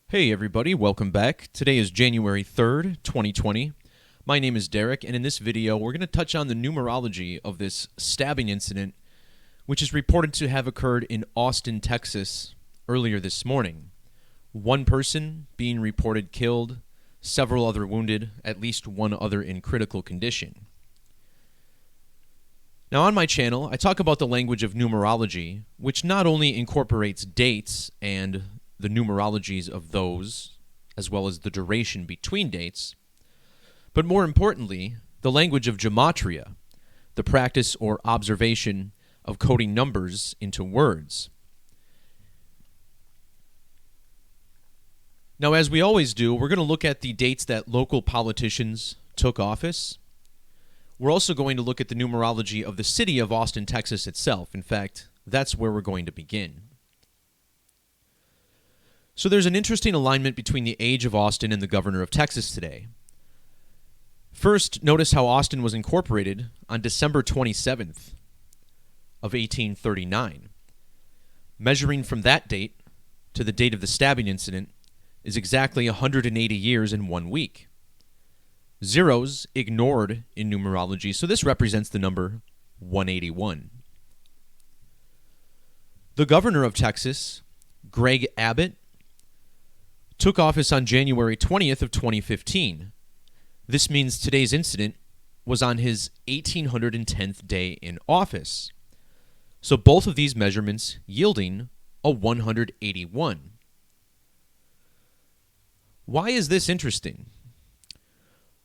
Hey everybody, welcome back. Today is January 3rd, 2020. My name is Derek, and in this video we're going to touch on the numerology of this stabbing incident, which is reported to have occurred in Austin, Texas, earlier this morning. One person being reported killed, several other wounded, at least one other in critical condition. Now on my channel, I talk about the language of numerology, which not only incorporates dates and the numerologies of those, as well as the duration between dates, but more importantly, the language of Gematria, the practice or observation of coding numbers into words. Now, as we always do, we're going to look at the dates that local politicians took office. We're also going to look at the numerology of the city of Austin, Texas itself. In fact, that's where we're going to begin. So there's an interesting alignment between the age of Austin and the governor of Texas today. First, notice how Austin was incorporated on December 27th of 1839. Measuring from that date to the date of the stabbing incident is exactly 180 years and 1 week. Zeros ignored in numerology, so this represents the number 181. The governor of Texas, Greg Abbott, took office on January 20th of 2015. This means today's incident was on his 1810th day in office. So both of these measurements yielding a 181. Why is this interesting?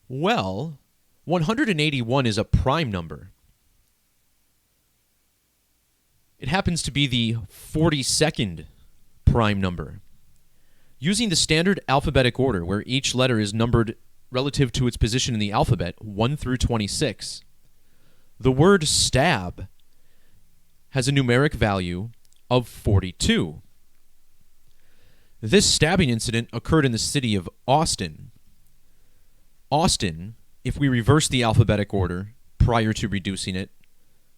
Well, 181 is a prime number. It happens to be the 42nd prime number. Using the standard alphabetic order, where each letter is numbered relative to its position in the alphabet, 1 through 26, the word stab has a numeric value of 42. This stabbing incident occurred in the city of Austin. Austin, if we reverse the alphabetic order prior to reducing it,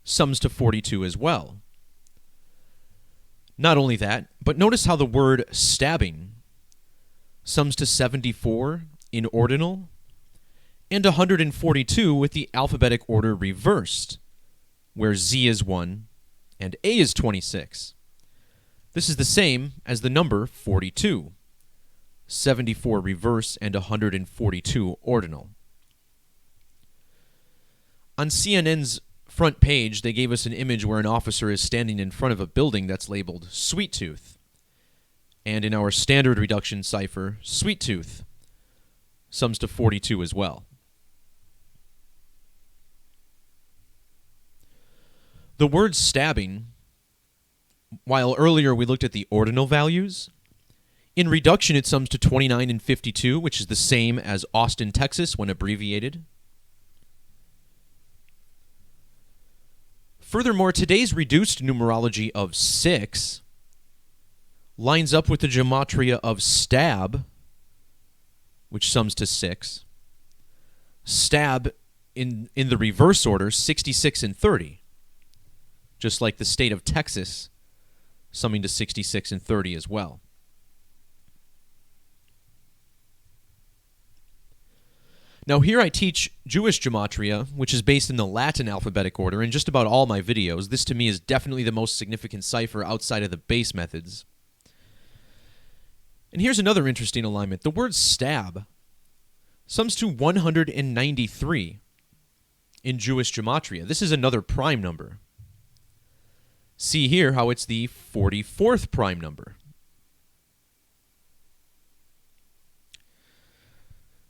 sums to 42 as well. Not only that, but notice how the word stabbing sums to 74 in ordinal, and 142 with the alphabetic order reversed, where Z is 1 and A is 26. This is the same as the number 42, 74 reverse and 142 ordinal. On CNN's front page, they gave us an image where an officer is standing in front of a building that's labeled Sweet Tooth. And in our standard reduction cipher, Sweet Tooth sums to 42 as well. The word stabbing, while earlier we looked at the ordinal values, in reduction it sums to 29 and 52, which is the same as Austin, Texas when abbreviated. Furthermore, today's reduced numerology of 6 lines up with the gematria of stab, which sums to 6. Stab in the reverse order, 66 and 30, just like the state of Texas, summing to 66 and 30 as well. Now here I teach Jewish gematria, which is based in the Latin alphabetic order. In just about all my videos, this to me is definitely the most significant cipher outside of the base methods. And here's another interesting alignment. The word stab sums to 193 in Jewish gematria. This is another prime number. See here how it's the 44th prime number.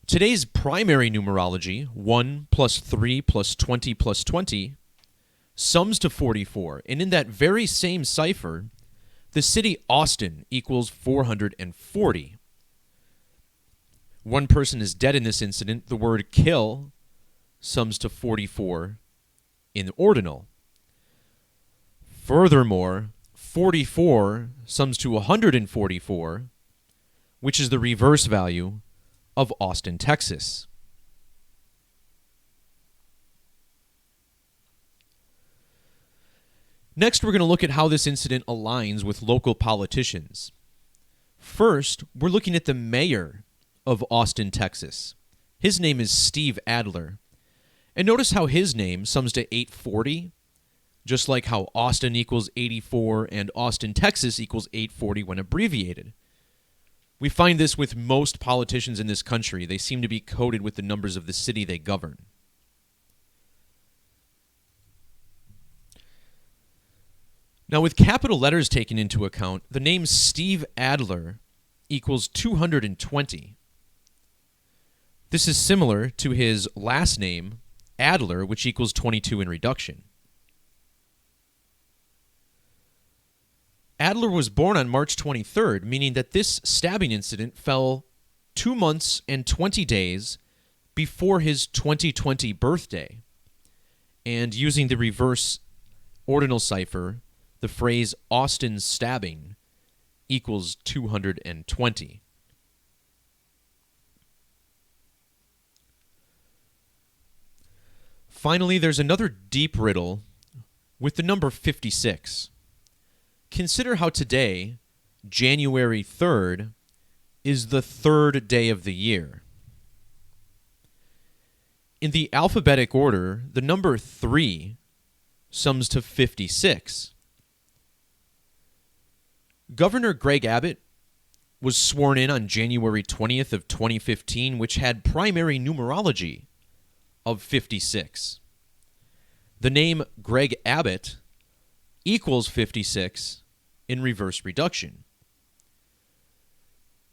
Today's primary numerology, 1 plus 3 plus 20 plus 20, sums to 44. And in that very same cipher, the city Austin equals 440. One person is dead in this incident. The word kill sums to 44 in ordinal. Furthermore, 44 sums to 144, which is the reverse value of Austin, Texas. Next, we're going to look at how this incident aligns with local politicians. First, we're looking at the mayor of Austin, Texas. His name is Steve Adler. And notice how his name sums to 840, just like how Austin equals 84 and Austin, Texas equals 840 when abbreviated. We find this with most politicians in this country. They seem to be coded with the numbers of the city they govern. Now, with capital letters taken into account, the name Steve Adler equals 220. This is similar to his last name, Adler, which equals 22 in reduction. Adler was born on March 23rd, meaning that this stabbing incident fell 2 months and 20 days before his 2020 birthday. And using the reverse ordinal cipher, the phrase Austin stabbing equals 220. Finally, there's another deep riddle with the number 56. Consider how today, January 3rd, is the third day of the year. In the alphabetic order, the number 3 sums to 56. Governor Greg Abbott was sworn in on January 20th of 2015, which had primary numerology of 56. The name Greg Abbott equals 56 in reverse reduction.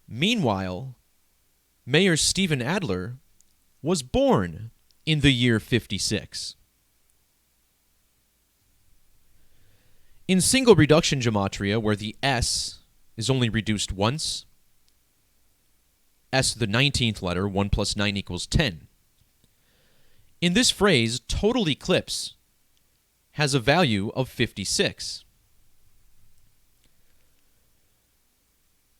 Meanwhile, Mayor Stephen Adler was born in the year 56. In single reduction gematria, where the S is only reduced once, S the 19th letter, 1 plus 9 equals 10. In this phrase, total eclipse has a value of 56.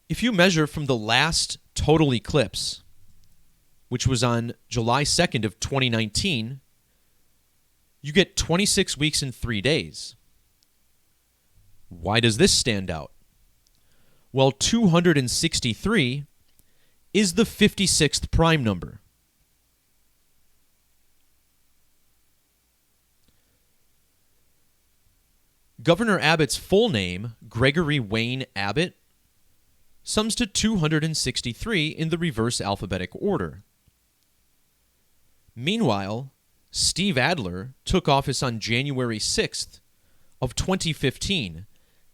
If you measure from the last total eclipse, which was on July 2nd of 2019, you get 26 weeks and 3 days. Why does this stand out? Well, 263 is the 56th prime number. Governor Abbott's full name, Gregory Wayne Abbott, sums to 263 in the reverse alphabetic order. Meanwhile, Steve Adler took office on January 6th of 2015,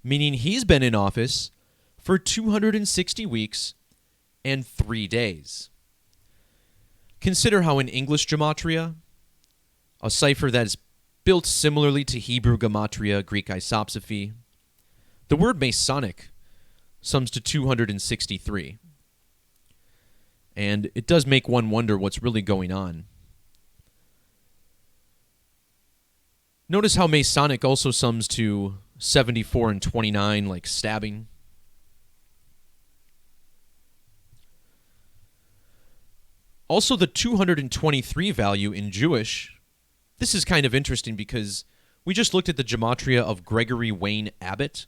meaning he's been in office for 260 weeks and 3 days. Consider how in English gematria, a cipher that is built similarly to Hebrew Gematria, Greek isopsephy, the word Masonic sums to 263. And it does make one wonder what's really going on. Notice how Masonic also sums to 74 and 29, like stabbing. Also, the 223 value in Jewish, this is kind of interesting because we just looked at the gematria of Gregory Wayne Abbott.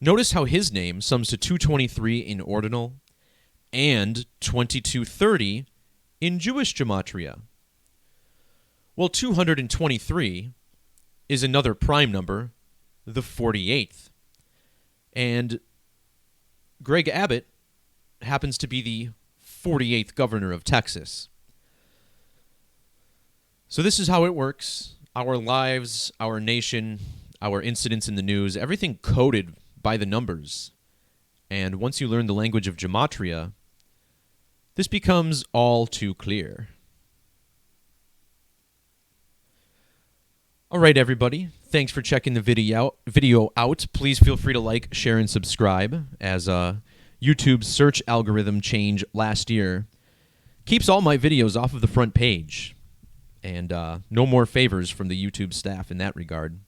Notice how his name sums to 223 in ordinal and 2230 in Jewish gematria. Well, 223 is another prime number, the 48th. And Greg Abbott happens to be the 48th governor of Texas. So this is how it works. Our lives, our nation, our incidents in the news, everything coded by the numbers. And once you learn the language of gematria, this becomes all too clear. All right, everybody. Thanks for checking the video out. Please feel free to like, share, and subscribe, as YouTube's search algorithm change last year keeps all my videos off of the front page. And no more favors from the YouTube staff in that regard.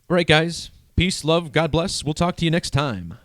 All right, guys. Peace, love, God bless. We'll talk to you next time.